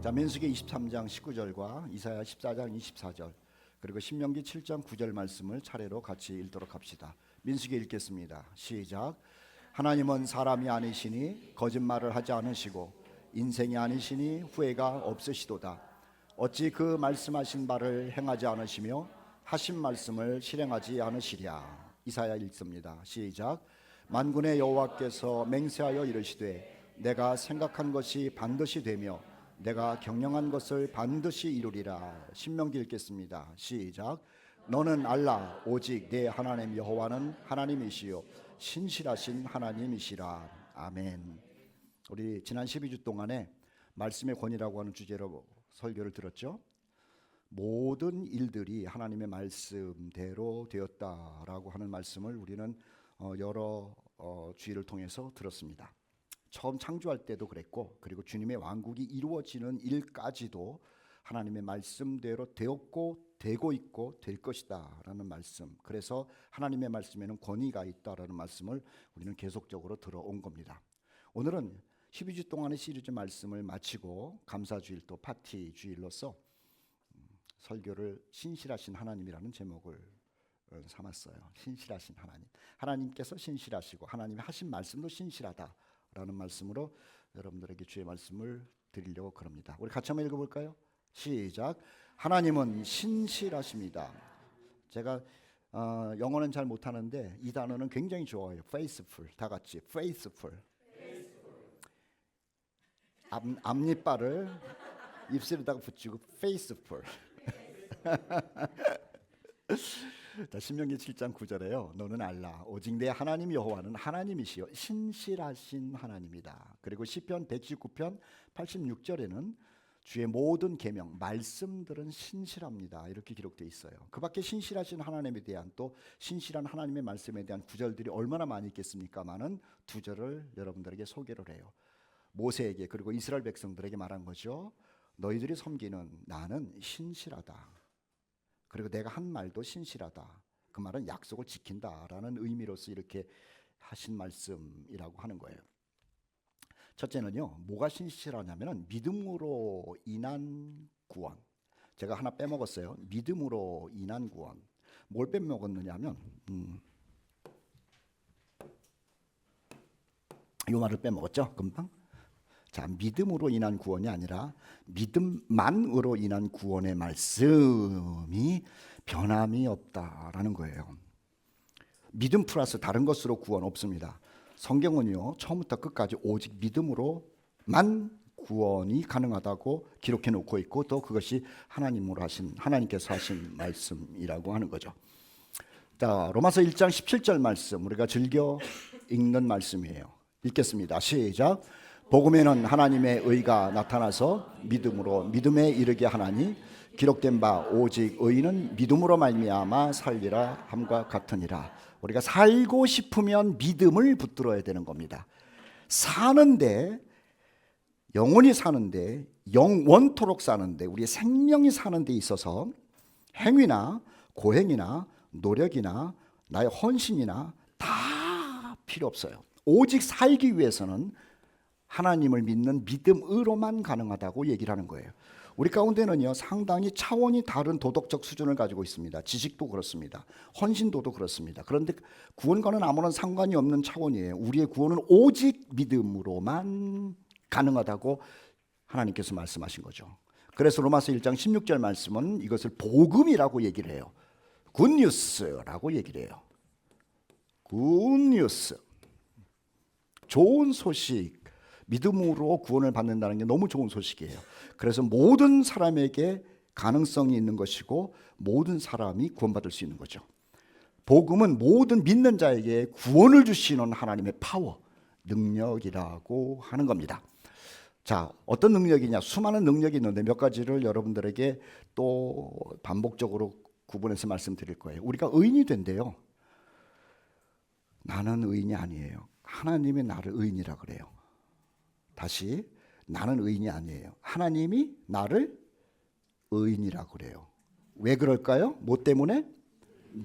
자, 민수기 23장 19절과 이사야 14장 24절 그리고 신명기 7장 9절 말씀을 차례로 같이 읽도록 합시다. 민수기 읽겠습니다. 시작. 하나님은 사람이 아니시니 거짓말을 하지 않으시고 인생이 아니시니 후회가 없으시도다. 어찌 그 말씀하신 바를 행하지 않으시며 하신 말씀을 실행하지 않으시랴. 이사야 읽습니다. 시작. 만군의 여호와께서 맹세하여 이르시되 내가 생각한 것이 반드시 되며 내가 경영한 것을 반드시 이루리라. 신명기 읽겠습니다. 시작. 너는 알라 오직 내 하나님 여호와는 하나님이시요 신실하신 하나님이시라. 아멘. 우리 지난 12주 동안에 말씀의 권위라고 하는 주제로 설교를 들었죠. 모든 일들이 하나님의 말씀대로 되었다라고 하는 말씀을 우리는 여러 주일을 통해서 들었습니다. 처음 창조할 때도 그랬고, 그리고 주님의 왕국이 이루어지는 일까지도 하나님의 말씀대로 되었고 되고 있고 될 것이다 라는 말씀. 그래서 하나님의 말씀에는 권위가 있다라는 말씀을 우리는 계속적으로 들어온 겁니다. 오늘은 12주 동안의 시리즈 말씀을 마치고 감사주일 또 파티 주일로서 설교를 신실하신 하나님이라는 제목을 삼았어요. 신실하신 하나님. 하나님께서 신실하시고 하나님이 하신 말씀도 신실하다라는 말씀으로 여러분들에게 주의 말씀을 드리려고 그럽니다. 우리 같이 한번 읽어볼까요? 시작. 하나님은 신실하십니다. 제가 영어는 잘 못하는데 이 단어는 굉장히 좋아요. faithful. 다 같이 faithful. 앞니빨을 입술에다가 붙이고 faithful. 자, 신명기 7장 9절에요. 너는 알라 오직 내 하나님 여호와는 하나님이시요 신실하신 하나님이다. 그리고 시편 119편 86절에는 주의 모든 계명 말씀들은 신실합니다. 이렇게 기록되어 있어요. 그 밖에 신실하신 하나님에 대한 또 신실한 하나님의 말씀에 대한 구절들이 얼마나 많이 있겠습니까마는 두 절을 여러분들에게 소개를 해요. 모세에게 그리고 이스라엘 백성들에게 말한 거죠. 너희들이 섬기는 나는 신실하다. 그리고 내가 한 말도 신실하다. 그 말은 약속을 지킨다라는 의미로서 이렇게 하신 말씀이라고 하는 거예요. 첫째는요, 뭐가 신실하냐면은 믿음으로 인한 구원. 제가 하나 빼먹었어요. 믿음으로 인한 구원. 뭘 빼먹었느냐면 이 말을 빼먹었죠, 금방. 자, 믿음으로 인한 구원이 아니라 믿음만으로 인한 구원의 말씀이 변함이 없다라는 거예요. 믿음 플러스 다른 것으로 구원 없습니다. 성경은요, 처음부터 끝까지 오직 믿음으로만 구원이 가능하다고 기록해 놓고 있고 또 그것이 하나님께서 하신 말씀이라고 하는 거죠. 자, 로마서 1장 17절 말씀 우리가 즐겨 읽는 말씀이에요. 읽겠습니다. 시작. 복음에는 하나님의 의가 나타나서 믿음으로 믿음에 이르게 하나니 기록된 바 오직 의인은 믿음으로 말미암아 살리라 함과 같으니라. 우리가 살고 싶으면 믿음을 붙들어야 되는 겁니다. 사는데 영원히 사는데 영원토록 사는데 우리의 생명이 사는 데 있어서 행위나 고행이나 노력이나 나의 헌신이나 다 필요 없어요. 오직 살기 위해서는 하나님을 믿는 믿음으로만 가능하다고 얘기를 하는 거예요. 우리 가운데는요, 상당히 차원이 다른 도덕적 수준을 가지고 있습니다. 지식도 그렇습니다. 헌신도도 그렇습니다. 그런데 구원과는 아무런 상관이 없는 차원이에요. 우리의 구원은 오직 믿음으로만 가능하다고 하나님께서 말씀하신 거죠. 그래서 로마서 1장 16절 말씀은 이것을 복음이라고 얘기를 해요. 굿뉴스라고 얘기를 해요. 굿뉴스. 좋은 소식. 믿음으로 구원을 받는다는 게 너무 좋은 소식이에요. 그래서 모든 사람에게 가능성이 있는 것이고 모든 사람이 구원받을 수 있는 거죠. 복음은 모든 믿는 자에게 구원을 주시는 하나님의 파워, 능력이라고 하는 겁니다. 자, 어떤 능력이냐? 수많은 능력이 있는데 몇 가지를 여러분들에게 또 반복적으로 구분해서 말씀드릴 거예요. 우리가 의인이 된대요. 나는 의인이 아니에요. 하나님이 나를 의인이라 그래요. 다시, 나는 의인이 아니에요. 하나님이 나를 의인이라고 그래요. 왜 그럴까요? 뭐 때문에?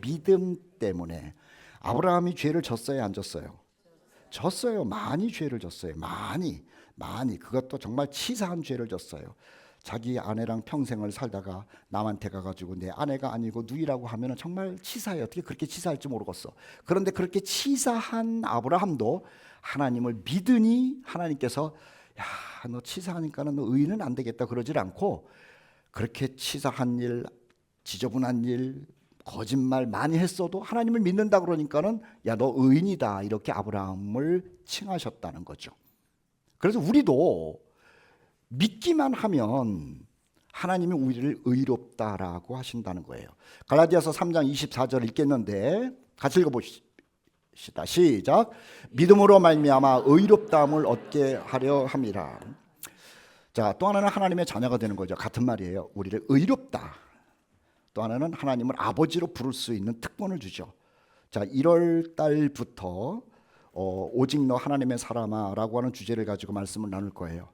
믿음 때문에. 아브라함이 죄를 졌어요, 안 졌어요? 졌어요. 많이 죄를 졌어요. 많이. 그것도 정말 치사한 죄를 졌어요. 자기 아내랑 평생을 살다가 남한테 가가지고 내 아내가 아니고 누이라고 하면은 정말 치사해. 어떻게 그렇게 치사할지 모르겠어. 그런데 그렇게 치사한 아브라함도 하나님을 믿으니 하나님께서 야, 너 치사하니까는 너 의인은 안 되겠다 그러질 않고, 그렇게 치사한 일, 지저분한 일, 거짓말 많이 했어도 하나님을 믿는다 그러니까는 야, 너 의인이다 이렇게 아브라함을 칭하셨다는 거죠. 그래서 우리도 믿기만 하면 하나님이 우리를 의롭다라고 하신다는 거예요. 갈라디아서 3장 24절 읽겠는데 같이 읽어보시다. 시작. 믿음으로 말미암아 의롭다함을 얻게 하려 함이라. 자, 또 하나는 하나님의 자녀가 되는 거죠. 같은 말이에요. 우리를 의롭다. 또 하나는 하나님을 아버지로 부를 수 있는 특권을 주죠. 자, 1월 달부터 오직 너 하나님의 사람아 라고 하는 주제를 가지고 말씀을 나눌 거예요.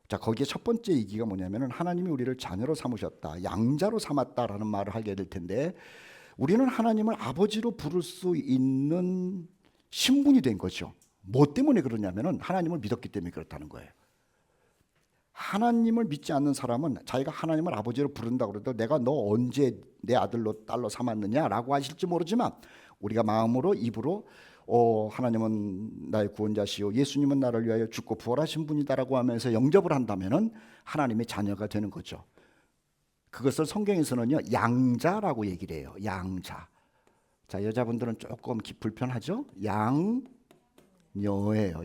자, 거기에 첫 번째 얘기가 뭐냐면은 하나님이 우리를 자녀로 삼으셨다, 양자로 삼았다라는 말을 하게 될 텐데, 우리는 하나님을 아버지로 부를 수 있는 신분이 된 거죠. 뭐 때문에 그러냐면은 하나님을 믿었기 때문에 그렇다는 거예요. 하나님을 믿지 않는 사람은 자기가 하나님을 아버지로 부른다고 그래도 내가 너 언제 내 아들로 딸로 삼았느냐라고 하실지 모르지만, 우리가 마음으로 입으로 하나님은 나의 구원자시요 예수님은 나를 위하여 죽고 부활하신 분이다라고 하면서 영접을 한다면은 하나님의 자녀가 되는 거죠. 그것을 성경에서는요 양자라고 얘기를 해요. 양자. 자, 여자분들은 조금 불편하죠? 양녀예요.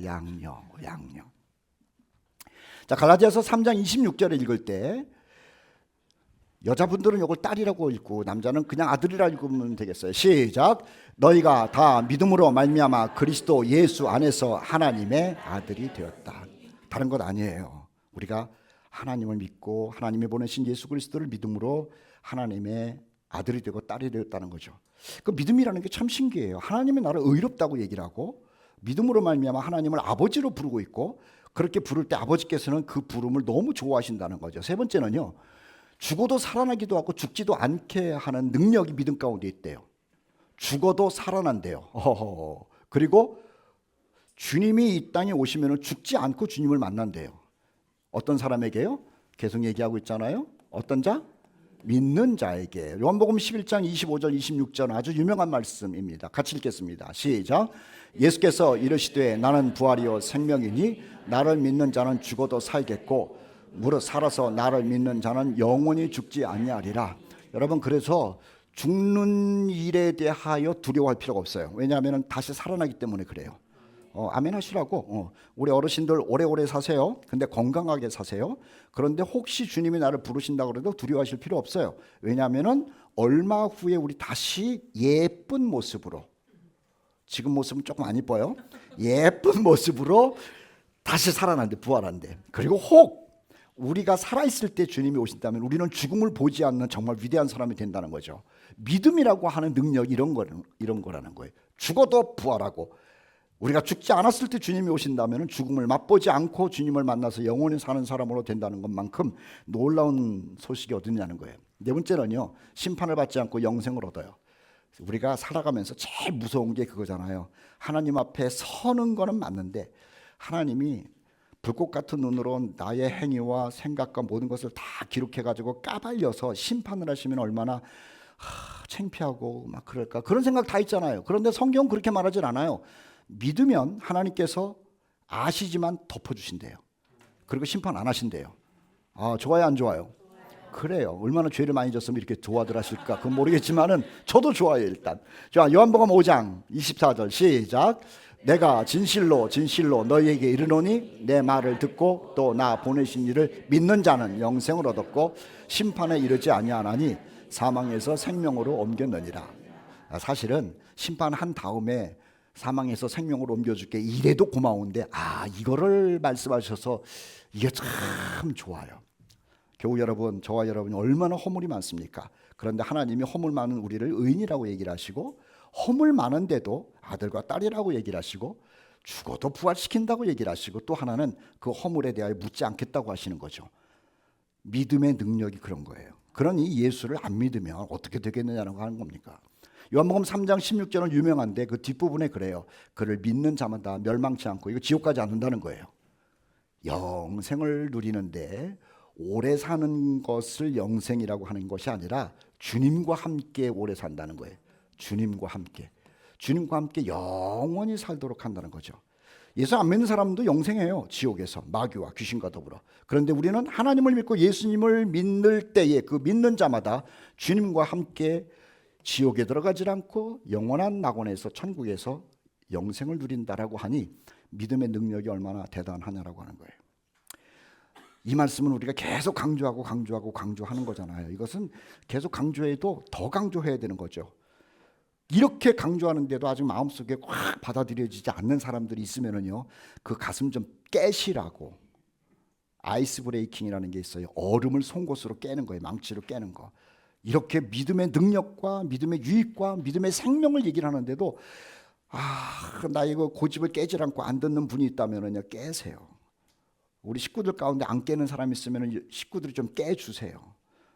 양녀. 자, 갈라디아서 3장 26절을 읽을 때 여자분들은 이걸 딸이라고 읽고 남자는 그냥 아들이라고 읽으면 되겠어요. 시작. 너희가 다 믿음으로 말미암아 그리스도 예수 안에서 하나님의 아들이 되었다. 다른 것 아니에요. 우리가 하나님을 믿고 하나님이 보내신 예수 그리스도를 믿음으로 하나님의 아들이 되고 딸이 되었다는 거죠. 그 믿음이라는 게 참 신기해요. 하나님이 나를 의롭다고 얘기를 하고 믿음으로 말미암아 하나님을 아버지로 부르고 있고, 그렇게 부를 때 아버지께서는 그 부름을 너무 좋아하신다는 거죠. 세 번째는요, 죽어도 살아나기도 하고 죽지도 않게 하는 능력이 믿음 가운데 있대요. 죽어도 살아난대요. 그리고 주님이 이 땅에 오시면 죽지 않고 주님을 만난대요. 어떤 사람에게요? 계속 얘기하고 있잖아요. 어떤 자? 믿는 자에게. 요한복음 11장 25절 26절 아주 유명한 말씀입니다. 같이 읽겠습니다. 시작. 예수께서 이르시되 나는 부활이요 생명이니 나를 믿는 자는 죽어도 살겠고 무릇 살아서 나를 믿는 자는 영원히 죽지 아니하리라. 여러분, 그래서 죽는 일에 대하여 두려워할 필요가 없어요. 왜냐하면 다시 살아나기 때문에 그래요. 아멘 하시라고. 우리 어르신들 오래오래 사세요. 근데 건강하게 사세요. 그런데 혹시 주님이 나를 부르신다고 해도 두려워하실 필요 없어요. 왜냐하면 얼마 후에 우리 다시 예쁜 모습으로, 지금 모습은 조금 안 이뻐요. 예쁜 모습으로 다시 살아난대, 부활한대. 그리고 혹 우리가 살아있을 때 주님이 오신다면 우리는 죽음을 보지 않는 정말 위대한 사람이 된다는 거죠. 믿음이라고 하는 능력이 이런 거라는 거예요. 죽어도 부활하고, 우리가 죽지 않았을 때 주님이 오신다면 죽음을 맛보지 않고 주님을 만나서 영원히 사는 사람으로 된다는 것만큼 놀라운 소식이 어디냐는 거예요. 네 번째는요, 심판을 받지 않고 영생을 얻어요. 우리가 살아가면서 제일 무서운 게 그거잖아요. 하나님 앞에 서는 거는 맞는데 하나님이 불꽃 같은 눈으로 나의 행위와 생각과 모든 것을 다 기록해가지고 까발려서 심판을 하시면 얼마나 창피하고 막 그럴까, 그런 생각 다 있잖아요. 그런데 성경은 그렇게 말하진 않아요. 믿으면 하나님께서 아시지만 덮어주신대요. 그리고 심판 안 하신대요. 좋아요, 안 좋아요? 그래요. 얼마나 죄를 많이 졌으면 이렇게 좋아들 하실까 그건 모르겠지만은 저도 좋아요. 일단 자, 요한복음 5장 24절 시작. 내가 진실로 너희에게 이르노니 내 말을 듣고 또 나 보내신 이를 믿는 자는 영생을 얻었고 심판에 이르지 아니하나니 사망에서 생명으로 옮겼느니라. 사실은 심판한 다음에 사망에서 생명으로 옮겨줄게, 이래도 고마운데 이거를 말씀하셔서 이게 참 좋아요. 교우 여러분, 저와 여러분이 얼마나 허물이 많습니까? 그런데 하나님이 허물 많은 우리를 의인이라고 얘기를 하시고, 허물 많은데도 아들과 딸이라고 얘기를 하시고, 죽어도 부활시킨다고 얘기를 하시고, 또 하나는 그 허물에 대하여 묻지 않겠다고 하시는 거죠. 믿음의 능력이 그런 거예요. 그러니 예수를 안 믿으면 어떻게 되겠느냐고 하는 겁니까? 요한복음 3장 16절은 유명한데 그 뒷부분에 그래요. 그를 믿는 자마다 멸망치 않고, 이거 지옥 가지 않는다는 거예요. 영생을 누리는데 오래 사는 것을 영생이라고 하는 것이 아니라 주님과 함께 오래 산다는 거예요. 주님과 함께 영원히 살도록 한다는 거죠. 예수 안 믿는 사람도 영생해요. 지옥에서 마귀와 귀신과 더불어. 그런데 우리는 하나님을 믿고 예수님을 믿는 때에 그 믿는 자마다 주님과 함께 지옥에 들어가지 않고 영원한 낙원에서 천국에서 영생을 누린다라고 하니 믿음의 능력이 얼마나 대단하냐라고 하는 거예요. 이 말씀은 우리가 계속 강조하는 거잖아요. 이것은 계속 강조해도 더 강조해야 되는 거죠. 이렇게 강조하는데도 아직 마음속에 확 받아들여지지 않는 사람들이 있으면은요, 그 가슴 좀 깨시라고. 아이스 브레이킹이라는 게 있어요. 얼음을 송곳으로 깨는 거예요. 망치로 깨는 거. 이렇게 믿음의 능력과 믿음의 유익과 믿음의 생명을 얘기를 하는데도 나 이거 고집을 깨질 않고 안 듣는 분이 있다면은요, 깨세요. 우리 식구들 가운데 안 깨는 사람이 있으면 식구들이 좀 깨주세요.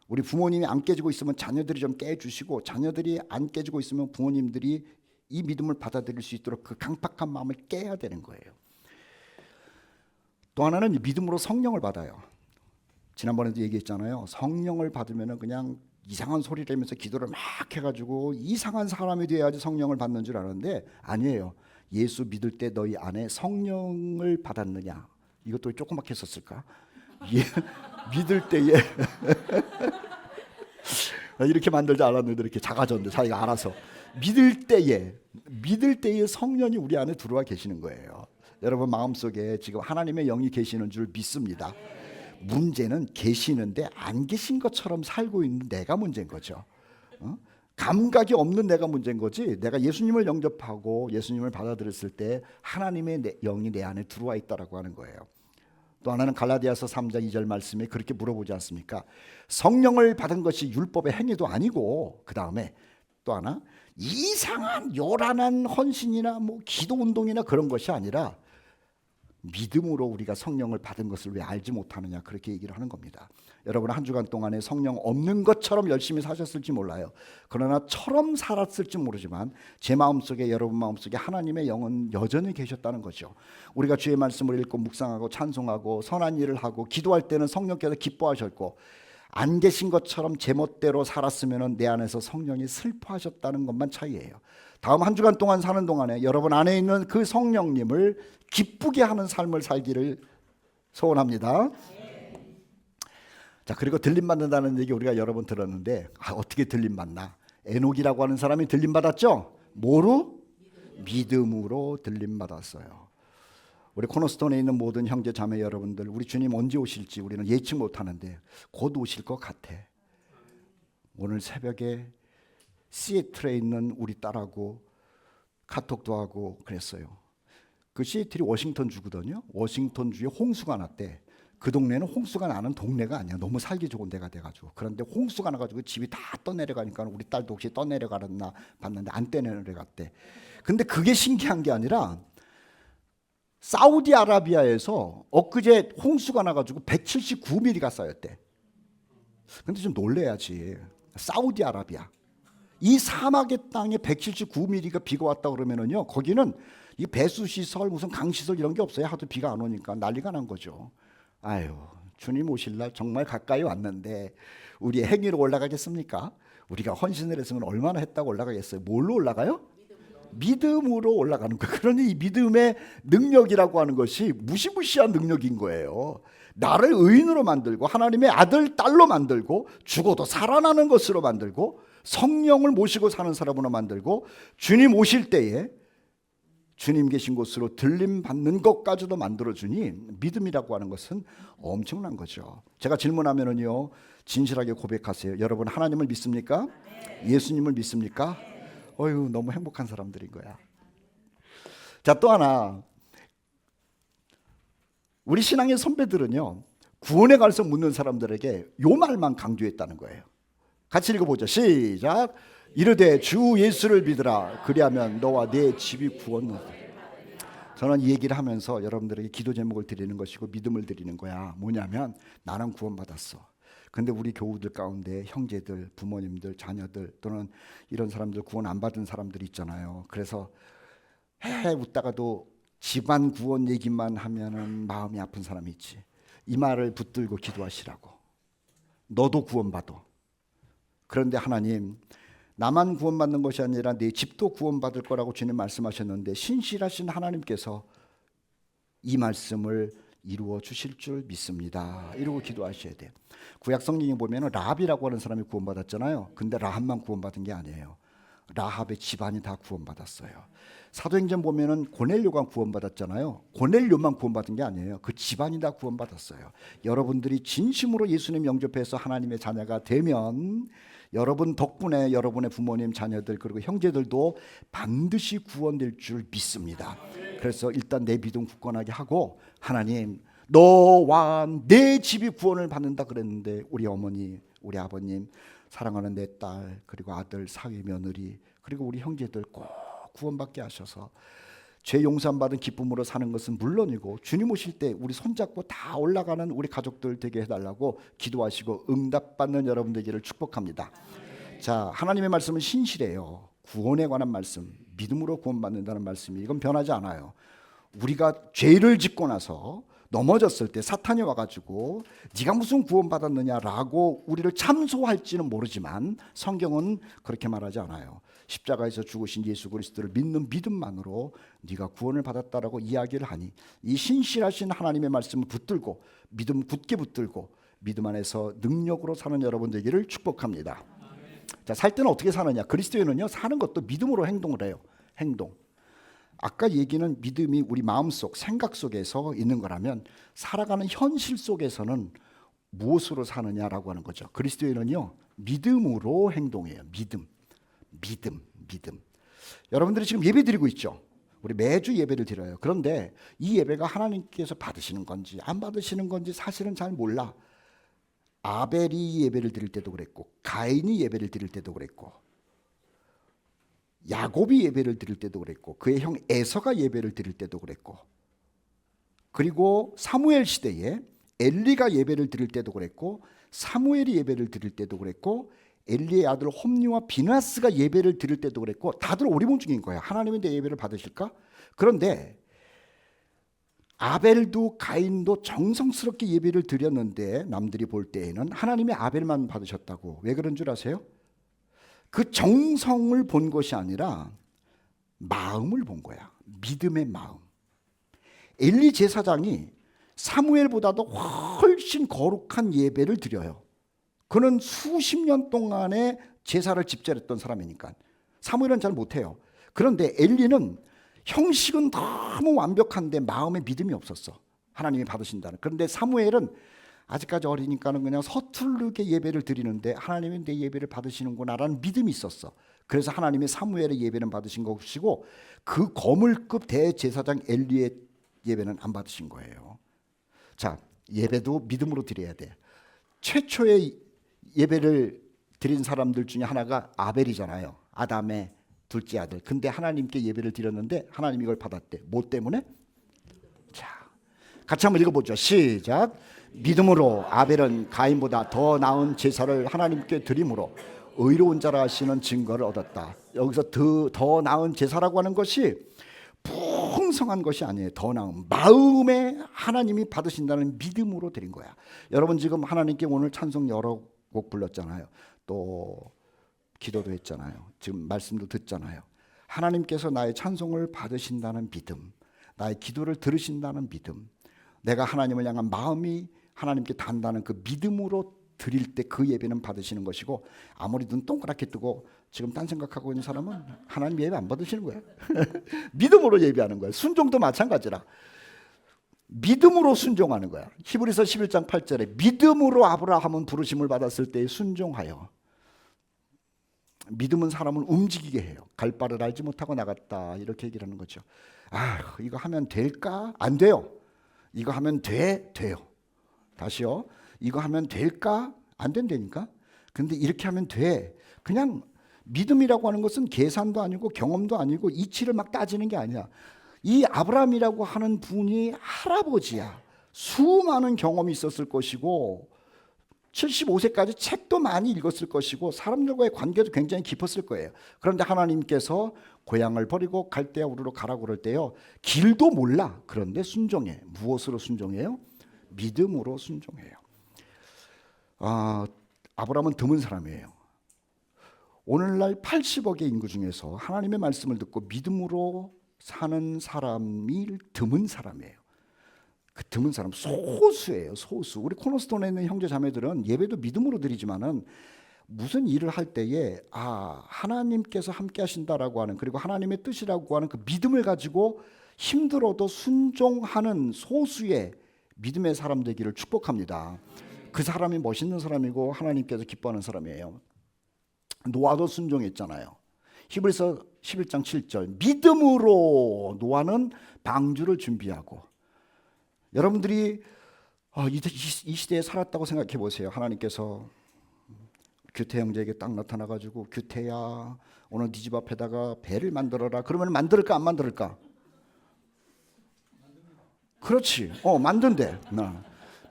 우리 부모님이 안 깨지고 있으면 자녀들이 좀 깨주시고, 자녀들이 안 깨지고 있으면 부모님들이 이 믿음을 받아들일 수 있도록 그 강팍한 마음을 깨야 되는 거예요. 또 하나는 믿음으로 성령을 받아요. 지난번에도 얘기했잖아요. 성령을 받으면 그냥 이상한 소리를 하면서 기도를 막 해가지고 이상한 사람이 돼야지 성령을 받는 줄 아는데 아니에요. 예수 믿을 때 너희 안에 성령을 받았느냐? 이것도 조그맣게 썼을까? 믿을 때에 이렇게 만들지 않았는데 이렇게 작아졌는데 자기가 알아서 믿을 때에 성령이 우리 안에 들어와 계시는 거예요. 여러분 마음속에 지금 하나님의 영이 계시는 줄 믿습니다. 문제는 계시는데 안 계신 것처럼 살고 있는 내가 문제인 거죠. 감각이 없는 내가 문제인 거지. 내가 예수님을 영접하고 예수님을 받아들였을 때 하나님의 영이 내 안에 들어와 있다라고 하는 거예요. 또 하나는 갈라디아서 3장 2절 말씀에 그렇게 물어보지 않습니까? 성령을 받은 것이 율법의 행위도 아니고, 그 다음에 또 하나 이상한 요란한 헌신이나 뭐 기도 운동이나 그런 것이 아니라 믿음으로 우리가 성령을 받은 것을 왜 알지 못하느냐, 그렇게 얘기를 하는 겁니다. 여러분 한 주간 동안에 성령 없는 것처럼 열심히 사셨을지 몰라요. 그러나 처럼 살았을지 모르지만 제 마음속에, 여러분 마음속에 하나님의 영은 여전히 계셨다는 거죠. 우리가 주의 말씀을 읽고 묵상하고 찬송하고 선한 일을 하고 기도할 때는 성령께서 기뻐하셨고, 안 계신 것처럼 제멋대로 살았으면 내 안에서 성령이 슬퍼하셨다는 것만 차이예요. 다음 한 주간 동안 사는 동안에 여러분 안에 있는 그 성령님을 기쁘게 하는 삶을 살기를 소원합니다. 자, 그리고 들림받는다는 얘기 우리가 여러 번 들었는데 어떻게 들림받나? 에녹이라고 하는 사람이 들림받았죠? 뭐로? 믿음으로 들림받았어요. 우리 코너스톤에 있는 모든 형제 자매 여러분들, 우리 주님 언제 오실지 우리는 예측 못하는데 곧 오실 것 같아. 오늘 새벽에 시애틀에 있는 우리 딸하고 카톡도 하고 그랬어요. 그 시애틀이 워싱턴 주거든요. 워싱턴 주에 홍수가 났대. 그 동네는 홍수가 나는 동네가 아니야. 너무 살기 좋은 데가 돼가지고. 그런데 홍수가 나가지고 집이 다 떠내려가니까 우리 딸도 혹시 떠내려가렸나 봤는데 안 떠내려갔대. 근데 그게 신기한 게 아니라 사우디아라비아에서 엊그제 홍수가 나가지고 179mm가 쌓였대. 근데 좀 놀래야지. 사우디아라비아. 이 사막의 땅에 179mm가 비가 왔다 그러면은요, 거기는 이 배수 시설, 무슨 강 시설 이런 게 없어요. 하도 비가 안 오니까 난리가 난 거죠. 아유, 주님 오실 날 정말 가까이 왔는데 우리의 행위로 올라가겠습니까? 우리가 헌신을 했으면 얼마나 했다고 올라가겠어요? 뭘로 올라가요? 믿음으로 올라가는 거예요. 그러니 이 믿음의 능력이라고 하는 것이 무시무시한 능력인 거예요. 나를 의인으로 만들고 하나님의 아들, 딸로 만들고 죽어도 살아나는 것으로 만들고 성령을 모시고 사는 사람으로 만들고 주님 오실 때에 주님 계신 곳으로 들림받는 것까지도 만들어주니 믿음이라고 하는 것은 엄청난 거죠. 제가 질문하면은요, 진실하게 고백하세요. 여러분 하나님을 믿습니까? 예수님을 믿습니까? 어휴, 너무 행복한 사람들인 거야. 자, 또 하나, 우리 신앙의 선배들은요, 구원에 관해서 묻는 사람들에게 요 말만 강조했다는 거예요. 같이 읽어보죠. 시작. 이르되 주 예수를 믿으라. 그리하면 너와 네 집이 구원을 얻으리라. 저는 이 얘기를 하면서 여러분들에게 기도 제목을 드리는 것이고 믿음을 드리는 거야. 뭐냐면 나는 구원받았어. 근데 우리 교우들 가운데 형제들, 부모님들, 자녀들 또는 이런 사람들 구원 안 받은 사람들이 있잖아요. 그래서 웃다가도 집안 구원 얘기만 하면은 마음이 아픈 사람이 있지. 이 말을 붙들고 기도하시라고. 너도 구원받아. 그런데 하나님, 나만 구원받는 것이 아니라 내 집도 구원받을 거라고 주님 말씀하셨는데 신실하신 하나님께서 이 말씀을 이루어 주실 줄 믿습니다. 이러고 기도하셔야 돼요. 구약 성경에 보면 라합이라고 하는 사람이 구원받았잖아요. 근데 라합만 구원받은 게 아니에요. 라합의 집안이 다 구원받았어요. 사도행전 보면은 고넬료가 구원받았잖아요. 고넬료만 구원받은 게 아니에요. 그 집안이 다 구원받았어요. 여러분들이 진심으로 예수님 영접해서 하나님의 자녀가 되면 여러분 덕분에 여러분의 부모님, 자녀들 그리고 형제들도 반드시 구원될 줄 믿습니다. 그래서 일단 내 믿음 굳건하게 하고, 하나님, 너와 내 집이 구원을 받는다 그랬는데 우리 어머니, 우리 아버님, 사랑하는 내 딸, 그리고 아들, 사위, 며느리, 그리고 우리 형제들 꼭 구원받게 하셔서 죄 용서받은 기쁨으로 사는 것은 물론이고 주님 오실 때 우리 손잡고 다 올라가는 우리 가족들 되게 해달라고 기도하시고 응답받는 여러분 되기를 축복합니다. 자, 하나님의 말씀은 신실해요. 구원에 관한 말씀, 믿음으로 구원받는다는 말씀이 이건 변하지 않아요. 우리가 죄를 짓고 나서 넘어졌을 때 사탄이 와가지고 네가 무슨 구원받았느냐라고 우리를 참소할지는 모르지만 성경은 그렇게 말하지 않아요. 십자가에서 죽으신 예수 그리스도를 믿는 믿음만으로 네가 구원을 받았다라고 이야기를 하니, 이 신실하신 하나님의 말씀을 붙들고 믿음 굳게 붙들고 믿음 안에서 능력으로 사는 여러분 되기를 축복합니다. 자, 살 때는 어떻게 사느냐? 그리스도인은요, 사는 것도 믿음으로 행동을 해요. 행동. 아까 얘기는 믿음이 우리 마음속, 생각 속에서 있는 거라면 살아가는 현실 속에서는 무엇으로 사느냐라고 하는 거죠. 그리스도인은요, 믿음으로 행동해요. 믿음. 여러분들이 지금 예배 드리고 있죠. 우리 매주 예배를 드려요. 그런데 이 예배가 하나님께서 받으시는 건지 안 받으시는 건지 사실은 잘 몰라. 아벨이 예배를 드릴 때도 그랬고, 가인이 예배를 드릴 때도 그랬고, 야곱이 예배를 드릴 때도 그랬고, 그의 형 에서가 예배를 드릴 때도 그랬고, 그리고 사무엘 시대에 엘리가 예배를 드릴 때도 그랬고, 사무엘이 예배를 드릴 때도 그랬고, 엘리의 아들 홈리와 비나스가 예배를 드릴 때도 그랬고, 다들 오리무중인 거야. 하나님이 내 예배를 받으실까? 그런데 아벨도 가인도 정성스럽게 예배를 드렸는데 남들이 볼 때에는 하나님이 아벨만 받으셨다고. 왜 그런 줄 아세요? 그 정성을 본 것이 아니라 마음을 본 거야. 믿음의 마음. 엘리 제사장이 사무엘보다도 훨씬 거룩한 예배를 드려요. 그는 수십 년 동안의 제사를 집절했던 사람이니까. 사무엘은 잘 못해요. 그런데 엘리는 형식은 너무 완벽한데 마음에 믿음이 없었어. 하나님이 받으신다는. 그런데 사무엘은 아직까지 어리니까는 그냥 서투르게 예배를 드리는데 하나님이 내 예배를 받으시는구나라는 믿음이 있었어. 그래서 하나님이 사무엘의 예배는 받으신 것이고 그 거물급 대제사장 엘리의 예배는 안 받으신 거예요. 자, 예배도 믿음으로 드려야 돼. 최초의 예배를 드린 사람들 중에 하나가 아벨이잖아요. 아담의 둘째 아들. 근데 하나님께 예배를 드렸는데 하나님이 이걸 받았대. 뭐 때문에? 자, 같이 한번 읽어보죠. 시작. 믿음으로 아벨은 가인보다 더 나은 제사를 하나님께 드림으로 의로운 자라 하시는 증거를 얻었다. 여기서 더 나은 제사라고 하는 것이 풍성한 것이 아니에요. 더 나은 마음에 하나님이 받으신다는 믿음으로 드린 거야. 여러분 지금 하나님께 오늘 찬송 여러 곡 불렀잖아요. 또 기도도 했잖아요. 지금 말씀도 듣잖아요. 하나님께서 나의 찬송을 받으신다는 믿음, 나의 기도를 들으신다는 믿음, 내가 하나님을 향한 마음이 하나님께 닿는다는 그 믿음으로 드릴 때 그 예배는 받으시는 것이고, 아무리 눈 동그랗게 뜨고 지금 딴 생각하고 있는 사람은 하나님 예배 안 받으시는 거야. 믿음으로 예배하는 거야. 순종도 마찬가지라. 믿음으로 순종하는 거야. 히브리서 11장 8절에 믿음으로 아브라함은 부르심을 받았을 때 순종하여. 믿음은 사람을 움직이게 해요. 갈 바를 알지 못하고 나갔다, 이렇게 얘기를 하는 거죠. 아, 이거 하면 될까? 안 돼요. 이거 하면 돼요. 다시요. 이거 하면 될까? 안 된다니까. 근데 이렇게 하면 돼. 그냥 믿음이라고 하는 것은 계산도 아니고 경험도 아니고 이치를 막 따지는 게 아니야. 이 아브라함이라고 하는 분이 할아버지야. 수많은 경험이 있었을 것이고 75세까지 책도 많이 읽었을 것이고 사람들과의 관계도 굉장히 깊었을 거예요. 그런데 하나님께서 고향을 버리고 갈대아 우르로 가라고 그럴 때요, 길도 몰라. 그런데 순종해. 무엇으로 순종해요? 믿음으로 순종해요. 아브라함은 드문 사람이에요. 오늘날 80억의 인구 중에서 하나님의 말씀을 듣고 믿음으로 사는 사람이 드문 사람이에요. 그 드문 사람 소수예요. 소수. 우리 코너스톤에 있는 형제 자매들은 예배도 믿음으로 드리지만은 무슨 일을 할 때에 하나님께서 함께 하신다라고 하는, 그리고 하나님의 뜻이라고 하는 그 믿음을 가지고 힘들어도 순종하는 소수의 믿음의 사람 되기를 축복합니다. 그 사람이 멋있는 사람이고 하나님께서 기뻐하는 사람이에요. 노아도 순종했잖아요. 히브리서 11장 7절 믿음으로 노아는 방주를 준비하고. 여러분들이 이 시대에 살았다고 생각해 보세요. 하나님께서 규태 형제에게 딱 나타나가지고 규태야 오늘 네 집 앞에다가 배를 만들어라. 그러면 만들까 안 만들까? 그렇지. 만든대.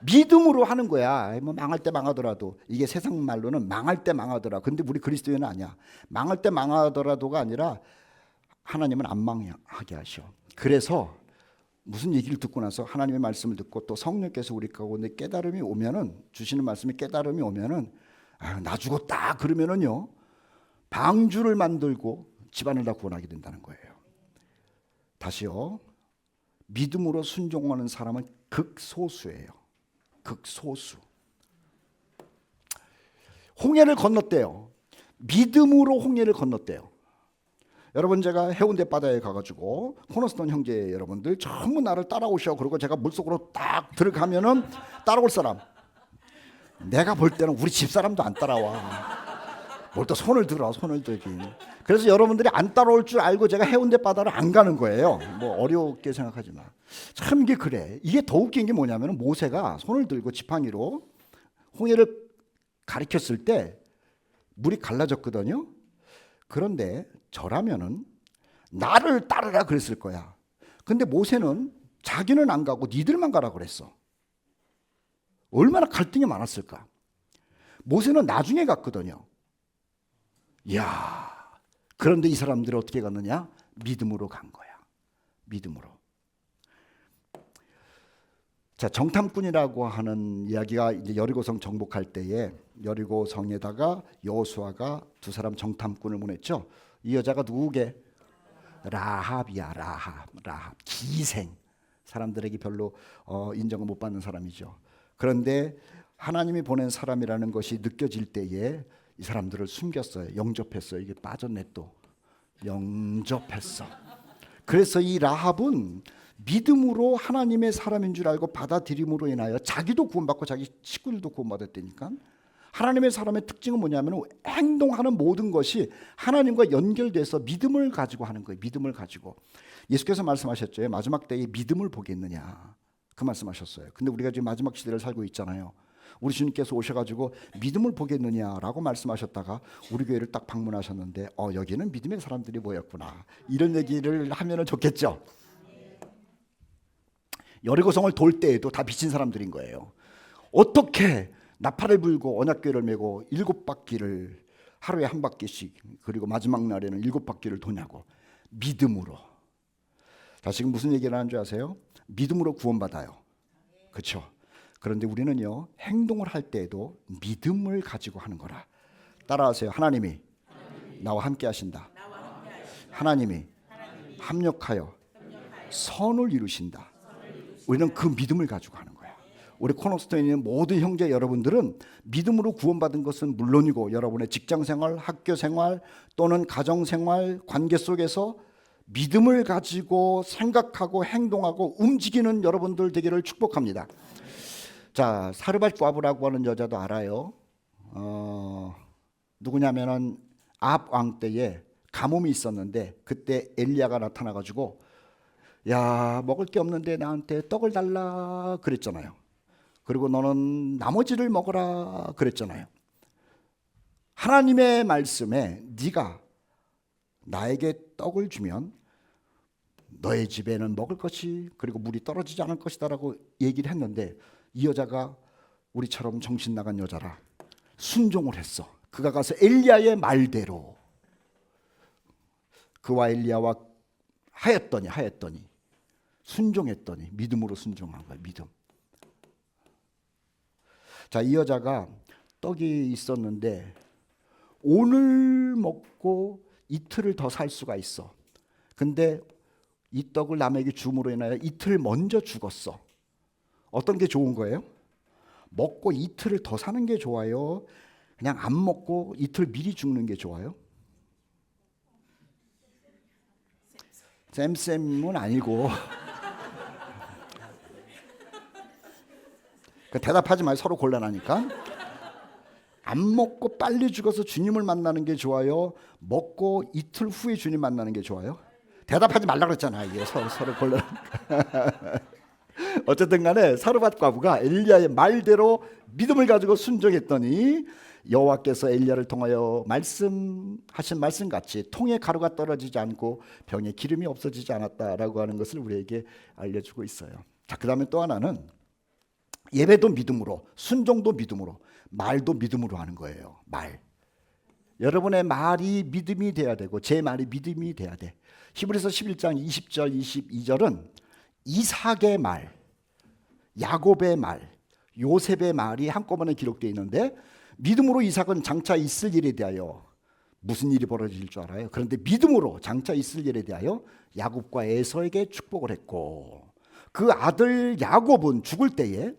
믿음으로 하는 거야. 뭐 망할 때 망하더라도. 이게 세상 말로는 망할 때 망하더라. 근데 우리 그리스도인은 아니야. 망할 때 망하더라도가 아니라 하나님은 안 망하게 하셔. 그래서 무슨 얘기를 듣고 나서 하나님의 말씀을 듣고 또 성령께서 우리 가운데 깨달음이 오면은, 주시는 말씀이 깨달음이 오면은 나 죽었다 그러면은요 방주를 만들고 집안을 다 구원하게 된다는 거예요. 다시요. 믿음으로 순종하는 사람은 극소수예요. 극소수. 홍해를 건넜대요. 믿음으로 홍해를 건넜대요. 여러분, 제가 해운대 바다에 가가지고 코너스톤 형제 여러분들 전부 나를 따라오셔. 그리고 제가 물속으로 딱 들어가면은 따라올 사람, 내가 볼 때는 우리 집사람도 안 따라와. 뭘 또 손을 들어, 손을 들긴. 그래서 여러분들이 안 따라올 줄 알고 제가 해운대 바다를 안 가는 거예요. 뭐 어렵게 생각하지 마. 참 이게 그래. 이게 더 웃긴 게 뭐냐면 모세가 손을 들고 지팡이로 홍해를 가리켰을 때 물이 갈라졌거든요. 그런데 저라면은 나를 따르라 그랬을 거야. 근데 모세는 자기는 안 가고 니들만 가라 그랬어. 얼마나 갈등이 많았을까. 모세는 나중에 갔거든요. 이야, 그런데 이 사람들이 어떻게 갔느냐? 믿음으로 간 거야. 믿음으로. 자, 정탐꾼이라고 하는 이야기가 이제 여리고성 정복할 때에 여리고성에다가 여호수아가 두 사람 정탐꾼을 보냈죠. 이 여자가 누구게? 라합이야. 라합. 기생. 사람들에게 별로 인정을 못 받는 사람이죠. 그런데 하나님이 보낸 사람이라는 것이 느껴질 때에 이 사람들을 숨겼어요. 영접했어요. 이게 빠졌네 또. 영접했어. 그래서 이 라합은 믿음으로 하나님의 사람인 줄 알고 받아들임으로 인하여 자기도 구원받고 자기 식구들도 구원받았다니까. 하나님의 사람의 특징은 뭐냐면 행동하는 모든 것이 하나님과 연결돼서 믿음을 가지고 하는 거예요. 믿음을 가지고. 예수께서 말씀하셨죠. 마지막 때에 믿음을 보겠느냐. 그 말씀하셨어요. 근데 우리가 지금 마지막 시대를 살고 있잖아요. 우리 주님께서 오셔가지고 믿음을 보겠느냐라고 말씀하셨다가 우리 교회를 딱 방문하셨는데 여기는 믿음의 사람들이 모였구나. 이런 얘기를 하면 좋겠죠. 여리고성을 돌 때에도 다 미친 사람들인 거예요. 어떻게 나팔을 불고 언약궤를 메고 7바퀴를 하루에 한 바퀴씩, 그리고 마지막 날에는 7바퀴를 도냐고. 믿음으로. 자, 지금 무슨 얘기를 하는 줄 아세요? 믿음으로 구원받아요. 그렇죠? 그런데 우리는요, 행동을 할 때에도 믿음을 가지고 하는 거라. 따라하세요. 하나님이 나와 함께 하신다. 하나님이 합력하여 선을 이루신다. 우리는 그 믿음을 가지고 하는 거야. 우리 코너스톤에 있는 모든 형제 여러분들은 믿음으로 구원받은 것은 물론이고 여러분의 직장생활, 학교생활 또는 가정생활, 관계 속에서 믿음을 가지고 생각하고 행동하고 움직이는 여러분들 되기를 축복합니다. 자, 사르밧 과부라고 하는 여자도 알아요. 누구냐면은 아합 왕 때에 가뭄이 있었는데 그때 엘리야가 나타나가지고 야, 먹을 게 없는데 나한테 떡을 달라 그랬잖아요. 그리고 너는 나머지를 먹어라 그랬잖아요. 하나님의 말씀에 네가 나에게 떡을 주면 너의 집에는 먹을 것이 그리고 물이 떨어지지 않을 것이다라고 얘기를 했는데 이 여자가 우리처럼 정신 나간 여자라 순종을 했어. 그가 가서 엘리야의 말대로 그와 엘리야와 하였더니 순종했더니 믿음으로 순종한 거야. 믿음. 자, 이 여자가 떡이 있었는데 오늘 먹고 이틀을 더 살 수가 있어. 근데 이 떡을 남에게 줌으로 인하여 이틀 먼저 죽었어. 어떤 게 좋은 거예요? 먹고 이틀을 더 사는 게 좋아요? 그냥 안 먹고 이틀 미리 죽는 게 좋아요? 쌤쌤은 아니고 대답하지 마요. 서로 곤란하니까. 안 먹고 빨리 죽어서 주님을 만나는 게 좋아요? 먹고 이틀 후에 주님 만나는 게 좋아요? 대답하지 말라 그랬잖아. 이게 서로 곤란하니까. 어쨌든 간에 사르밧 과부가 엘리야의 말대로 믿음을 가지고 순종했더니 여호와께서 엘리야를 통하여 말씀하신 말씀같이 통에 가루가 떨어지지 않고 병에 기름이 없어지지 않았다라고 하는 것을 우리에게 알려주고 있어요. 자, 그 다음에 또 하나는 예배도 믿음으로, 순종도 믿음으로, 말도 믿음으로 하는 거예요. 말. 여러분의 말이 믿음이 돼야 되고 제 말이 믿음이 돼야 돼. 히브리서 11장 20절 22절은 이삭의 말, 야곱의 말, 요셉의 말이 한꺼번에 기록되어 있는데 믿음으로 이삭은 장차 있을 일에 대하여 무슨 일이 벌어질 줄 알아요? 그런데 믿음으로 장차 있을 일에 대하여 야곱과 에서에게 축복을 했고 그 아들 야곱은 죽을 때에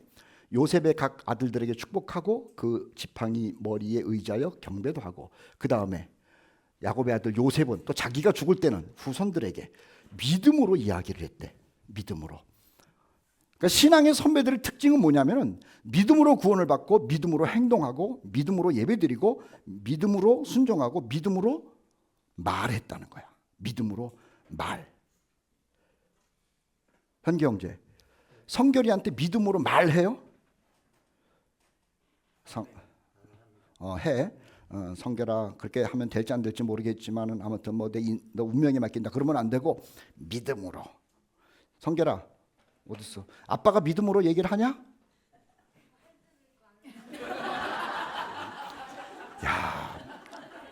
요셉의 각 아들들에게 축복하고 그 지팡이 머리에 의지하여 경배도 하고 그 다음에 야곱의 아들 요셉은 또 자기가 죽을 때는 후손들에게 믿음으로 이야기를 했대. 믿음으로. 그러니까 신앙의 선배들의 특징은 뭐냐면은 믿음으로 구원을 받고 믿음으로 행동하고 믿음으로 예배드리고 믿음으로 순종하고 믿음으로 말했다는 거야. 믿음으로 말. 현기형제, 성결이한테 믿음으로 말해요? 해. 성결아, 그렇게 하면 될지 안 될지 모르겠지만은 아무튼 뭐 너 운명에 맡긴다. 그러면 안 되고 믿음으로. 성결아, 어딨어? 아빠가 믿음으로 얘기를 하냐? 야,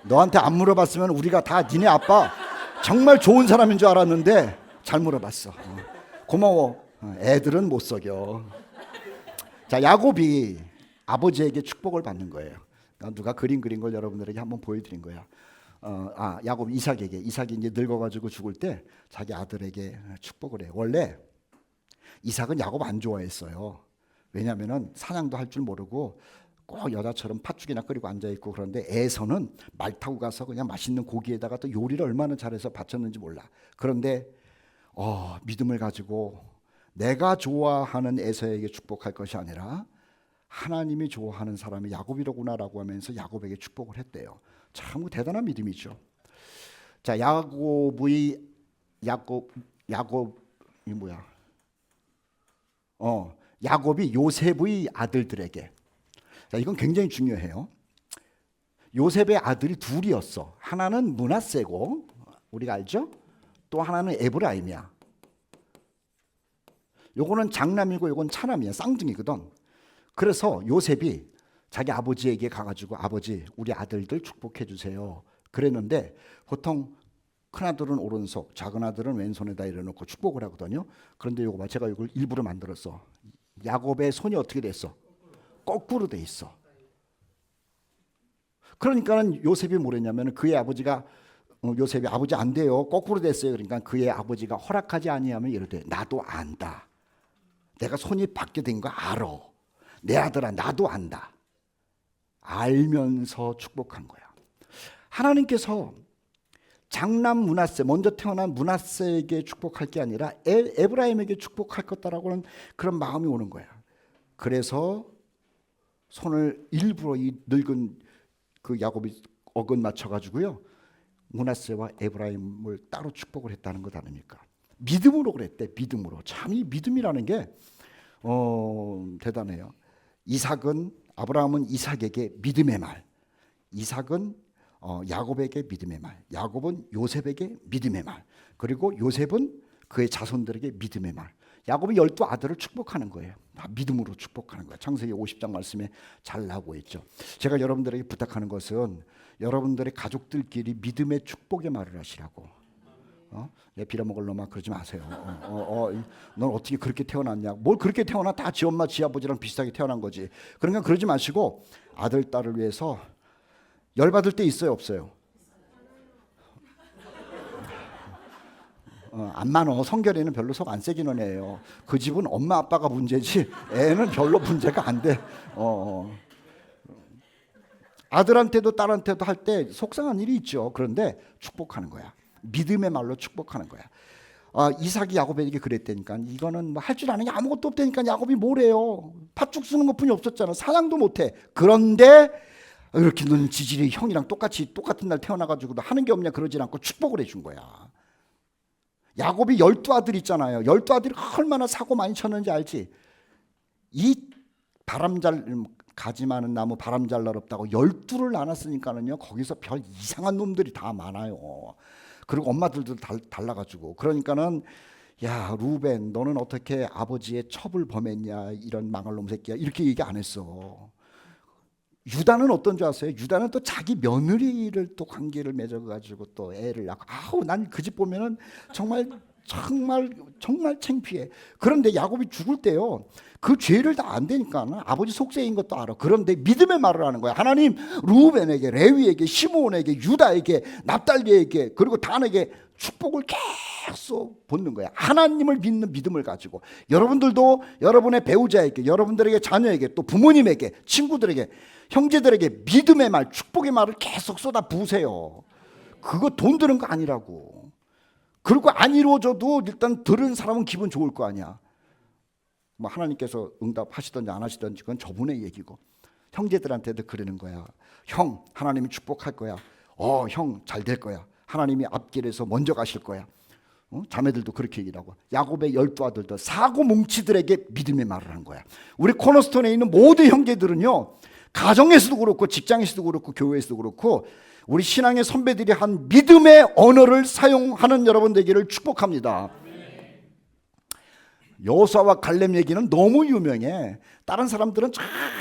너한테 안 물어봤으면 우리가 다 니네 아빠 정말 좋은 사람인 줄 알았는데 잘 물어봤어. 고마워. 애들은 못 속여. 자, 야곱이 아버지에게 축복을 받는 거예요. 누가 그린 걸 여러분들에게 한번 보여드린 거야. 야곱 이삭이 이제 늙어가지고 죽을 때 자기 아들에게 축복을 해. 원래 이삭은 야곱 안 좋아했어요. 왜냐하면은 사냥도 할 줄 모르고 꼭 여자처럼 팥죽이나 끓이고 앉아 있고 그런데 에서는 말 타고 가서 그냥 맛있는 고기에다가 또 요리를 얼마나 잘해서 바쳤는지 몰라. 그런데 믿음을 가지고 내가 좋아하는 에서에게 축복할 것이 아니라 하나님이 좋아하는 사람이 야곱이로구나라고 하면서 야곱에게 축복을 했대요. 참 대단한 믿음이죠. 자, 야곱이 뭐야? 야곱이 요셉의 아들들에게. 자, 이건 굉장히 중요해요. 요셉의 아들이 둘이었어. 하나는 므낫세고 우리가 알죠? 또 하나는 에브라임이야. 요거는 장남이고 요건 차남이야. 쌍둥이거든. 그래서 요셉이 자기 아버지에게 가가지고 아버지 우리 아들들 축복해 주세요 그랬는데 보통 큰아들은 오른손 작은 아들은 왼손에다 이래놓고 축복을 하거든요. 그런데 요거 봐, 제가 이걸 일부러 만들었어. 야곱의 손이 어떻게 됐어? 거꾸로 돼 있어. 그러니까는 요셉이 뭐랬냐면 그의 아버지가 요셉이 아버지 안 돼요 거꾸로 됐어요. 그러니까 그의 아버지가 허락하지 아니하면 이러대 나도 안다. 내가 손이 바뀌게 된 거 알아. 내 아들아 나도 안다. 알면서 축복한 거야. 하나님께서 장남 므낫세 먼저 태어난 므낫세에게 축복할 게 아니라 에브라임에게 축복할 거다라고는 그런 마음이 오는 거야. 그래서 손을 일부러 이 늙은 그 야곱이 어긋 맞춰 가지고요 므낫세와 에브라임을 따로 축복을 했다는 것 아닙니까? 믿음으로 그랬대. 믿음으로. 참 이 믿음이라는 게 대단해요. 아브라함은 이삭에게 믿음의 말, 이삭은 야곱에게 믿음의 말, 야곱은 요셉에게 믿음의 말, 그리고 요셉은 그의 자손들에게 믿음의 말. 야곱이 12 아들을 축복하는 거예요. 다 믿음으로 축복하는 거예요. 창세기 50장 말씀에 잘 나오고 있죠. 제가 여러분들에게 부탁하는 것은 여러분들의 가족들끼리 믿음의 축복의 말을 하시라고. 얘 빌어먹을 놈아 그러지 마세요. 넌 어떻게 그렇게 태어났냐? 뭘 그렇게 태어나? 다 지 엄마 지 아버지랑 비슷하게 태어난 거지. 그러니까 그러지 마시고 아들 딸을 위해서 열받을 때 있어요, 없어요? 안 많어. 성결이는 별로 속 안 새기는 애예요. 그 집은 엄마 아빠가 문제지 애는 별로 문제가 안 돼. 아들한테도 딸한테도 할 때 속상한 일이 있죠. 그런데 축복하는 거야. 믿음의 말로 축복하는 거야. 이삭이 야곱에게 그랬다니까. 이거는 뭐 할 줄 아는 게 아무것도 없다니까. 야곱이 뭐래요? 팥죽 쓰는 것뿐이 없었잖아. 사냥도 못해. 그런데 이렇게 넌 지질이 형이랑 똑같은 날 태어나가지고도 하는 게 없냐 그러지 않고 축복을 해준 거야. 야곱이 12아들 있잖아요. 12아들이 얼마나 사고 많이 쳤는지 알지? 이 가지 많은 나무 바람 잘 날 없다고 12를 나눴으니까는요. 거기서 별 이상한 놈들이 다 많아요. 그리고 엄마들도 달라가지고. 그러니까는 야 루벤 너는 어떻게 아버지의 첩을 범했냐 이런 망할 놈 새끼야 이렇게 얘기 안 했어. 유다는 어떤 줄 아세요? 유다는 또 자기 며느리를 또 관계를 맺어가지고 또 애를 낳고 난 그 집 보면은 정말 창피해. 그런데 야곱이 죽을 때요 그 죄를 다 안 되니까 아버지 속죄인 것도 알아. 그런데 믿음의 말을 하는 거야. 하나님 루벤에게 레위에게 시므온에게 유다에게 납달리에게 그리고 단에게 축복을 계속 붓는 거야. 하나님을 믿는 믿음을 가지고 여러분들도 여러분의 배우자에게 여러분들에게 자녀에게 또 부모님에게 친구들에게 형제들에게 믿음의 말 축복의 말을 계속 쏟아 부으세요. 그거 돈 드는 거 아니라고. 그리고 안 이루어져도 일단 들은 사람은 기분 좋을 거 아니야. 뭐 하나님께서 응답하시든지 안 하시든지 그건 저분의 얘기고 형제들한테도 그러는 거야. 형 하나님이 축복할 거야. 형 잘 될 거야. 하나님이 앞길에서 먼저 가실 거야. 자매들도 그렇게 얘기를 하고 야곱의 12아들도 사고 뭉치들에게 믿음의 말을 한 거야. 우리 코너스톤에 있는 모든 형제들은요 가정에서도 그렇고 직장에서도 그렇고 교회에서도 그렇고 우리 신앙의 선배들이 한 믿음의 언어를 사용하는 여러분 되기를 축복합니다. 여호수아와 갈렙 얘기는 너무 유명해. 다른 사람들은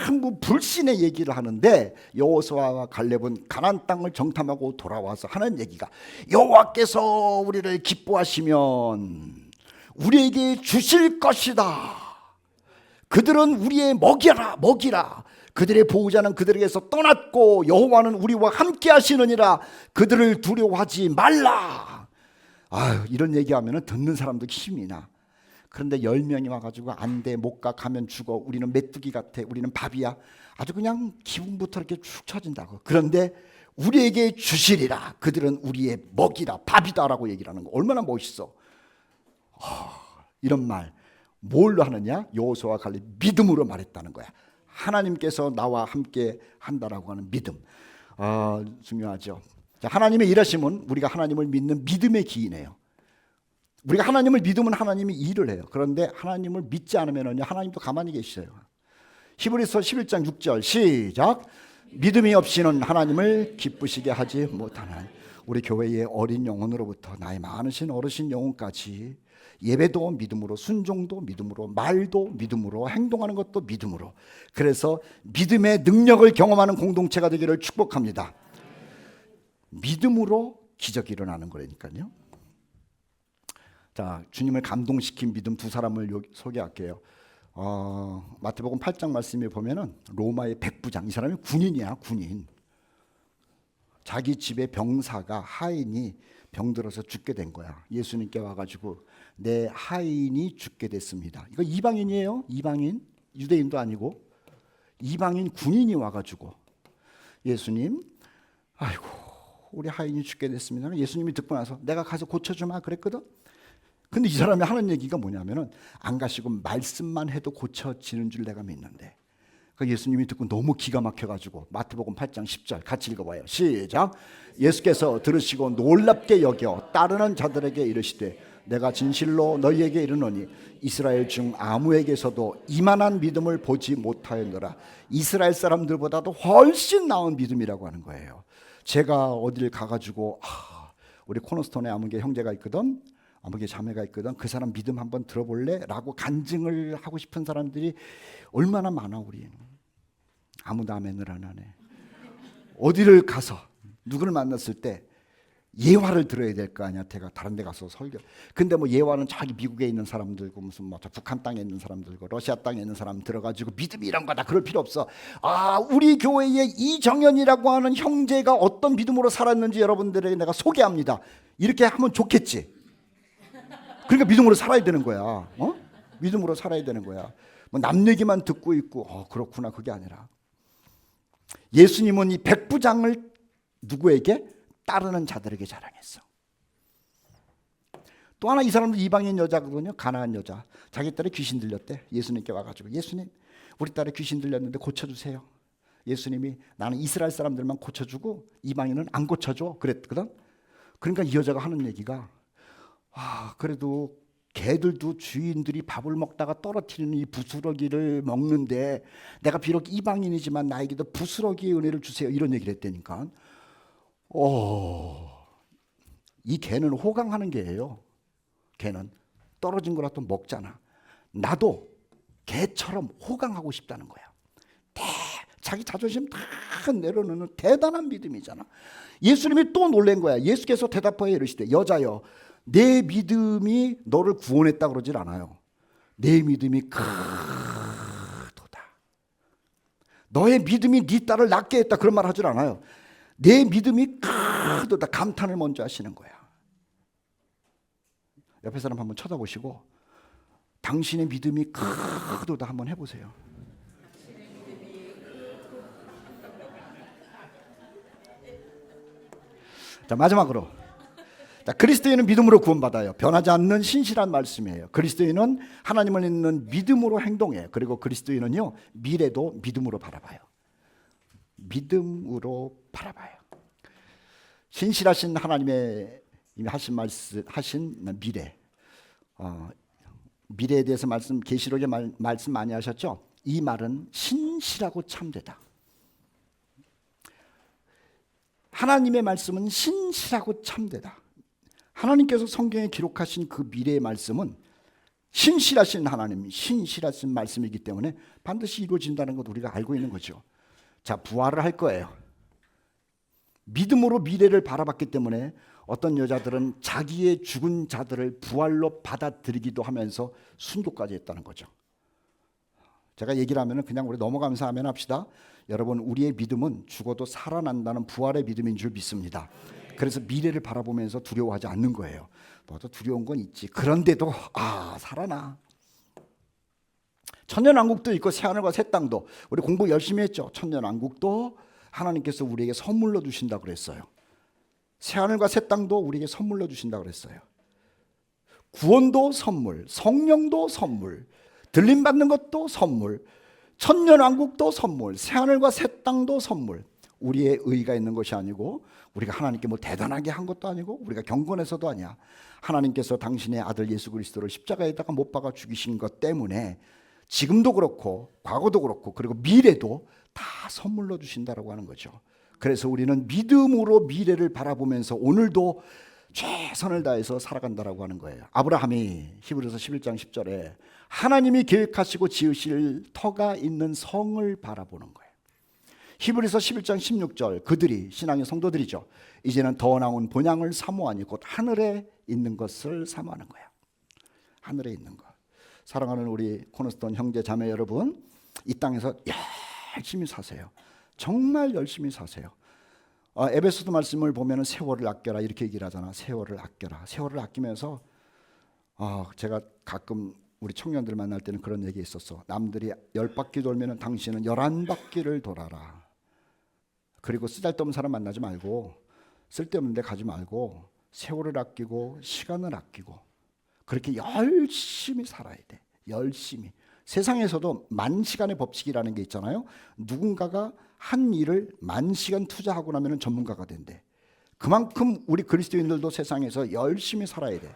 전부 불신의 얘기를 하는데 여호수아와 갈렙은 가나안 땅을 정탐하고 돌아와서 하는 얘기가 여호와께서 우리를 기뻐하시면 우리에게 주실 것이다. 그들은 우리의 먹이라. 그들의 보호자는 그들에게서 떠났고 여호와는 우리와 함께 하시느니라. 그들을 두려워하지 말라. 이런 얘기하면 듣는 사람도 힘이 나. 그런데 10명이 와가지고 안 돼, 못 가, 가면 죽어, 우리는 메뚜기 같아, 우리는 밥이야. 아주 그냥 기분부터 이렇게 축 처진다고. 그런데 우리에게 주시리라. 그들은 우리의 먹이라, 밥이다라고 얘기를 하는 거. 얼마나 멋있어. 이런 말 뭘로 하느냐? 여호수아와 갈렙 믿음으로 말했다는 거야. 하나님께서 나와 함께 한다라고 하는 믿음. 중요하죠. 자, 하나님의 일하심은 우리가 하나님을 믿는 믿음의 기인이에요. 우리가 하나님을 믿으면 하나님이 일을 해요. 그런데 하나님을 믿지 않으면 하나님도 가만히 계시어요. 히브리서 11장 6절 시작. 믿음이 없이는 하나님을 기쁘시게 하지 못하는 우리 교회의 어린 영혼으로부터 나이 많으신 어르신 영혼까지 예배도 믿음으로, 순종도 믿음으로, 말도 믿음으로, 행동하는 것도 믿음으로. 그래서 믿음의 능력을 경험하는 공동체가 되기를 축복합니다. 믿음으로 기적이 일어나는 거라니까요. 자, 주님을 감동시킨 믿음 두 사람을 소개할게요. 마태복음 8장 말씀에 보면은 로마의 백부장, 이 사람이 군인이야, 군인. 자기 집의 병사가 하인이 병들어서 죽게 된 거야. 예수님께 와가지고 내 하인이 죽게 됐습니다. 이거 이방인이에요. 이방인, 유대인도 아니고 이방인 군인이 와가지고 예수님, 아이고 우리 하인이 죽게 됐습니다. 예수님이 듣고 나서 내가 가서 고쳐주마 그랬거든. 근데 이 사람이 하는 얘기가 뭐냐면은 안 가시고 말씀만 해도 고쳐지는 줄 내가 믿는데. 그러니까 예수님이 듣고 너무 기가 막혀가지고 마태복음 8장 10절 같이 읽어봐요. 시작. 예수께서 들으시고 놀랍게 여겨 따르는 자들에게 이르시되 내가 진실로 너희에게 이르노니 이스라엘 중 아무에게서도 이만한 믿음을 보지 못하였노라. 이스라엘 사람들보다도 훨씬 나은 믿음이라고 하는 거예요. 제가 어디를 가가지고 우리 코너스톤에 아무개 형제가 있거든, 아무개 자매가 있거든, 그 사람 믿음 한번 들어볼래? 라고 간증을 하고 싶은 사람들이 얼마나 많아. 우리는 아무도 아멘을 안 하네. 어디를 가서 누구를 만났을 때 예화를 들어야 될 거 아니야. 제가 다른 데 가서 설교. 근데 뭐 예화는 자기 미국에 있는 사람들고 무슨 뭐 북한 땅에 있는 사람들고 러시아 땅에 있는 사람 들어가지고 믿음이 이런 거다 그럴 필요 없어. 우리 교회에 이정현이라고 하는 형제가 어떤 믿음으로 살았는지 여러분들에게 내가 소개합니다. 이렇게 하면 좋겠지. 그러니까 믿음으로 살아야 되는 거야. 믿음으로 살아야 되는 거야. 뭐 남 얘기만 듣고 있고 그렇구나 그게 아니라 예수님은 이 백부장을 누구에게? 따르는 자들에게 자랑했어. 또 하나 이 사람도 이방인 여자거든요. 가나안 여자. 자기 딸에 귀신 들렸대. 예수님께 와가지고 예수님 우리 딸에 귀신 들렸는데 고쳐주세요. 예수님이 나는 이스라엘 사람들만 고쳐주고 이방인은 안 고쳐줘 그랬거든. 그러니까 이 여자가 하는 얘기가 그래도 개들도 주인들이 밥을 먹다가 떨어뜨리는 이 부스러기를 먹는데 내가 비록 이방인이지만 나에게도 부스러기의 은혜를 주세요 이런 얘기를 했다니까. 이 개는 호강하는 개예요. 개는 떨어진 거라도 먹잖아. 나도 개처럼 호강하고 싶다는 거야. 자기 자존심 다 내려놓는 대단한 믿음이잖아. 예수님이 또 놀란 거야. 예수께서 대답하여 이르시되 여자여 내 믿음이 너를 구원했다 그러질 않아요. 내 믿음이 크도다. 너의 믿음이 네 딸을 낫게 했다 그런 말 하질 않아요. 내 믿음이 크도다. 감탄을 먼저 하시는 거야. 옆에 사람 한번 쳐다보시고 당신의 믿음이 크도다 한번 해보세요. 자, 마지막으로 그리스도인은 믿음으로 구원받아요. 변하지 않는 신실한 말씀이에요. 그리스도인은 하나님을 믿는 믿음으로 행동해요. 그리고 그리스도인은요 미래도 믿음으로 바라봐요. 믿음으로 바라봐요. 신실하신 하나님의 이미 하신 말씀, 하신 미래, 미래에 대해서 말씀 계시록에 말씀 많이 하셨죠. 이 말은 신실하고 참되다. 하나님의 말씀은 신실하고 참되다. 하나님께서 성경에 기록하신 그 미래의 말씀은 신실하신 하나님, 신실하신 말씀이기 때문에 반드시 이루어진다는 것 우리가 알고 있는 거죠. 자, 부활을 할 거예요. 믿음으로 미래를 바라봤기 때문에 어떤 여자들은 자기의 죽은 자들을 부활로 받아들이기도 하면서 순교까지 했다는 거죠. 제가 얘기를 하면 그냥 우리 넘어가면서 하면 합시다. 여러분, 우리의 믿음은 죽어도 살아난다는 부활의 믿음인 줄 믿습니다. 그래서 미래를 바라보면서 두려워하지 않는 거예요. 뭐도 두려운 건 있지. 그런데도 살아나. 천년왕국도 있고 새하늘과 새 땅도. 우리 공부 열심히 했죠. 천년왕국도 하나님께서 우리에게 선물로 주신다고 그랬어요. 새하늘과 새 땅도 우리에게 선물로 주신다고 그랬어요. 구원도 선물, 성령도 선물, 들림 받는 것도 선물, 천년왕국도 선물, 새하늘과 새 땅도 선물. 우리의 의가 있는 것이 아니고 우리가 하나님께 뭐 대단하게 한 것도 아니고 우리가 경건해서도 아니야. 하나님께서 당신의 아들 예수 그리스도를 십자가에다가 못 박아 죽이신 것 때문에 지금도 그렇고 과거도 그렇고 그리고 미래도 다 선물로 주신다라고 하는 거죠. 그래서 우리는 믿음으로 미래를 바라보면서 오늘도 최선을 다해서 살아간다라고 하는 거예요. 아브라함이 히브리서 11장 10절에 하나님이 계획하시고 지으실 터가 있는 성을 바라보는 거예요. 히브리서 11장 16절 그들이 신앙의 성도들이죠. 이제는 더 나은 본향을 사모하니 곧 하늘에 있는 것을 사모하는 거야. 하늘에 있는 것. 사랑하는 우리 코너스톤 형제 자매 여러분, 이 땅에서 열심히 사세요. 정말 열심히 사세요. 에베소서 말씀을 보면 세월을 아껴라 이렇게 얘기를 하잖아. 세월을 아껴라. 세월을 아끼면서 제가 가끔 우리 청년들 만날 때는 그런 얘기 있었어. 남들이 10바퀴 돌면 당신은 11바퀴를 돌아라. 그리고 쓰잘데없는 사람 만나지 말고 쓸데없는 데 가지 말고 세월을 아끼고 시간을 아끼고 그렇게 열심히 살아야 돼. 열심히. 세상에서도 만시간의 법칙이라는 게 있잖아요. 누군가가 한 일을 만시간 투자하고 나면 전문가가 된대. 그만큼 우리 그리스도인들도 세상에서 열심히 살아야 돼.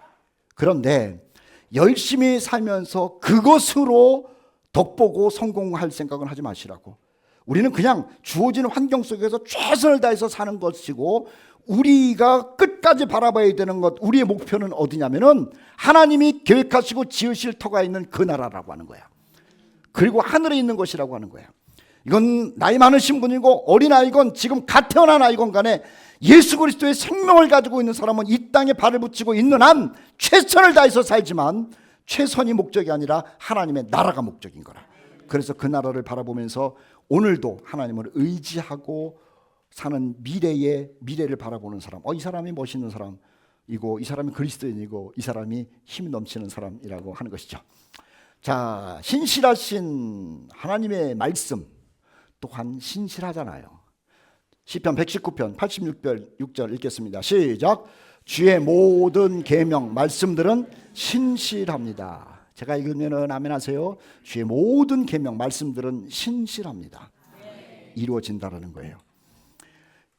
그런데 열심히 살면서 그것으로 덕보고 성공할 생각은 하지 마시라고. 우리는 그냥 주어진 환경 속에서 최선을 다해서 사는 것이고 우리가 끝까지 바라봐야 되는 것, 우리의 목표는 어디냐면은 하나님이 계획하시고 지으실 터가 있는 그 나라라고 하는 거야. 그리고 하늘에 있는 것이라고 하는 거야. 이건 나이 많으신 분이고 어린아이건 지금 갓 태어난 아이건 간에 예수 그리스도의 생명을 가지고 있는 사람은 이 땅에 발을 붙이고 있는 한 최선을 다해서 살지만 최선이 목적이 아니라 하나님의 나라가 목적인 거라. 그래서 그 나라를 바라보면서 오늘도 하나님을 의지하고 사는 미래를 바라보는 사람, 이 사람이 멋있는 사람이고 이 사람이 그리스도인이고 이 사람이 힘이 넘치는 사람이라고 하는 것이죠. 자, 신실하신 하나님의 말씀 또한 신실하잖아요. 시편 119편 86절 읽겠습니다. 시작. 주의 모든 계명 말씀들은 신실합니다. 제가 읽으면 아멘 하세요. 주의 모든 계명 말씀들은 신실합니다. 이루어진다라는 거예요.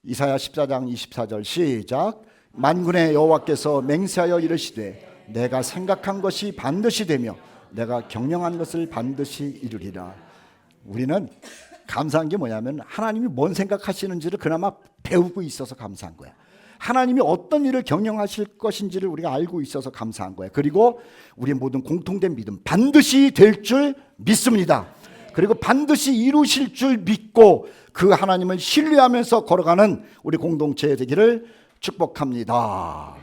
이사야 14장 24절 시작. 만군의 여호와께서 맹세하여 이르시되 내가 생각한 것이 반드시 되며 내가 경영한 것을 반드시 이루리라. 우리는 감사한 게 뭐냐면 하나님이 뭔 생각하시는지를 그나마 배우고 있어서 감사한 거야. 하나님이 어떤 일을 경영하실 것인지를 우리가 알고 있어서 감사한 거야. 그리고 우리의 모든 공통된 믿음, 반드시 될 줄 믿습니다. 그리고 반드시 이루실 줄 믿고 그 하나님을 신뢰하면서 걸어가는 우리 공동체 되기를 축복합니다.